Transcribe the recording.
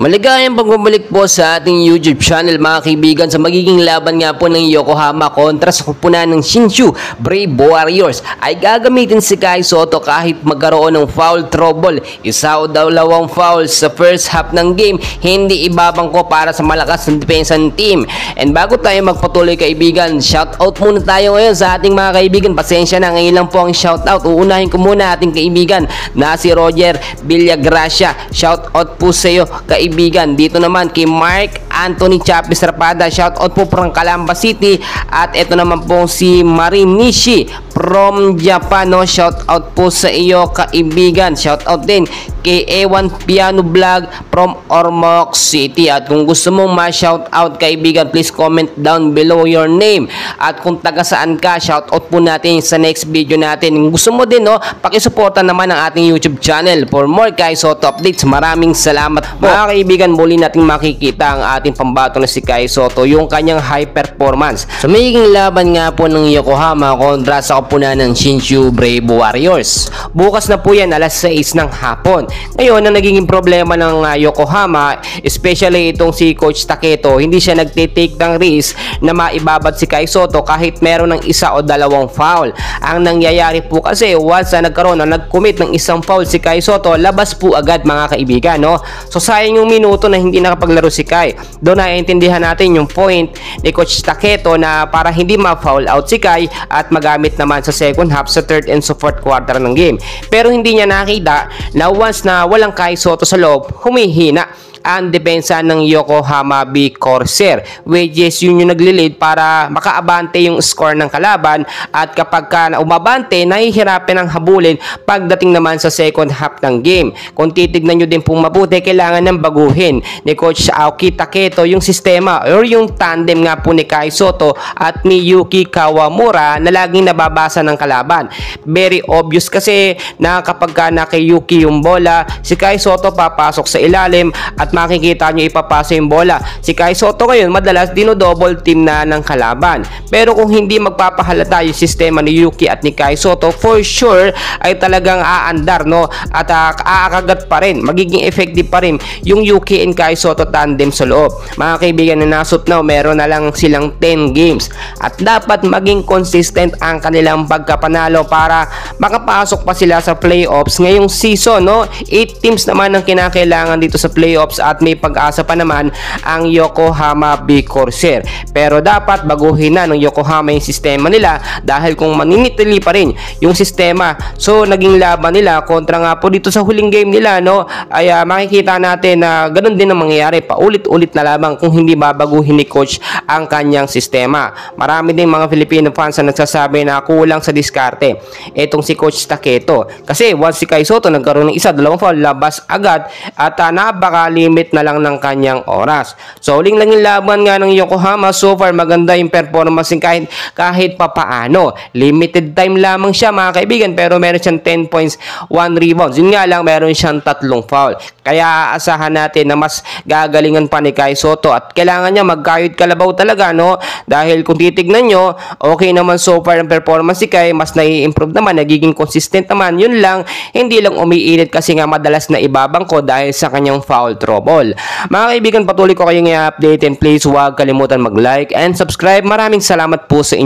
Maligayang pagbabalik po sa ating YouTube channel mga kaibigan sa magiging laban nga po ng Yokohama kontra sa kupunan ng Shinshu Brave Warriors ay gagamitin si Kai Sotto kahit magkaroon ng foul trouble. Isa o dalawang foul sa first half ng game, hindi ibabangko para sa malakas na depensa ng team. And bago tayo magpatuloy kaibigan, shoutout muna tayo ngayon sa ating mga kaibigan. Pasensya na, ngayon lang po ang shoutout. Uunahin ko muna ating kaibigan na si Roger Villagracia. Shoutout po sa iyo kaibigan. Dito naman kay Mark Anthony Chapis Rapada, shoutout po from Calamba City. At ito naman po si Marinishi from Japan, no? Shoutout po sa iyo kaibigan. Shoutout din kay Ewan Piano Vlog from Ormoc City. At kung gusto mong ma-shoutout kaibigan, please comment down below your name at kung taga saan ka. Shoutout po natin sa next video natin. Kung gusto mo din, no, pakisuporta naman ang ating YouTube channel for more Kai Sotto updates. Maraming salamat po. Mga kaibigan, muli natin makikita ang ating pambato na si Kai Sotto, yung kanyang high performance sa magiging laban nga po ng Yokohama kontra sa kupunan ng Shinshu Brave Warriors. Bukas na po yan, alas 6 ng hapon. Ngayon, ang naging problema ng Yokohama, especially itong si Coach Taketo, hindi siya nagtitake ng risk na maibabat si Kai Sotto kahit meron ng isa o dalawang foul. Ang nangyayari po kasi, once na nagkaroon o nag-commit ng isang foul si Kai Sotto, labas po agad mga kaibigan, no? So sayang yung minuto na hindi nakapaglaro si Kai. Doon naiintindihan natin yung point ni Coach Taketo na para hindi ma-foul out si Kai at magamit naman sa second half, sa third and so fourth quarter ng game. Pero hindi niya nakita na once na walang Kai Sotto sa loob, humihina ang depensa ng Yokohama B Corsair, which is yun yung naglilid para makaabante yung score ng kalaban, at kapag ka umabante, nahihirapan ang habulin pagdating naman sa second half ng game. Kung titignan nyo din pong mabuti, kailangan ng baguhin ni Coach Aoki Taketo yung sistema or yung tandem nga po ni Kai Sotto at ni Yuki Kawamura na laging nababasa ng kalaban. Very obvious kasi na kapag ka na kay Yuki yung bola, si Kai Sotto papasok sa ilalim at makikita nyo ipapasa yung bola. Si Kai Sotto ngayon madalas dino-double team na ng kalaban. Pero kung hindi magpapahalata yung sistema ni Yuki at ni Kai Sotto, for sure ay talagang aandar, no? At aakagat pa rin, magiging effective pa rin yung Yuki and Kai Sotto tandem sa loob. Mga kaibigan, na nasot na meron na lang silang 10 games at dapat maging consistent ang kanilang pagkapanalo para makapasok pa sila sa playoffs ngayong season, no? 8 teams naman ang kinakailangan dito sa playoffs at may pag-asa pa naman ang Yokohama B Corsair. Pero dapat baguhin na ng Yokohama yung sistema nila, dahil kung maninitili pa rin yung sistema, so naging laban nila kontra nga po dito sa huling game nila, no, ay makikita natin na ganun din ang mangyayari, paulit-ulit na lamang kung hindi babaguhin ni Coach ang kanyang sistema. Marami din mga Filipino fans na nagsasabi na kulang sa diskarte etong si Coach Taketo, kasi once si Kai Sotto nagkaroon ng isa, dalawang foul, labas agad at napaka-limit na lang ng kanyang oras. So huling lang yung laban nga ng Yokohama, so far maganda yung performance kahit papaano. Limited time lamang siya mga kaibigan, pero meron siyang 10 points, 1 rebounds. Yun nga lang, meron siyang 3 foul. Kaya aasahan natin na mas gagalingan pa ni Kai Sotto at kailangan niya magkayod kalabaw talaga, no? Dahil kung titignan nyo, okay naman so far ang performance si Kai, mas nai-improve naman, nagiging consistent naman. Yun lang, hindi lang umiinit kasi nga madalas na ibabang ko dahil sa kanyang foul trouble. Mga kaibigan, patuloy ko kayong i-update, and please huwag kalimutan mag-like and subscribe. Maraming salamat po sa inyo.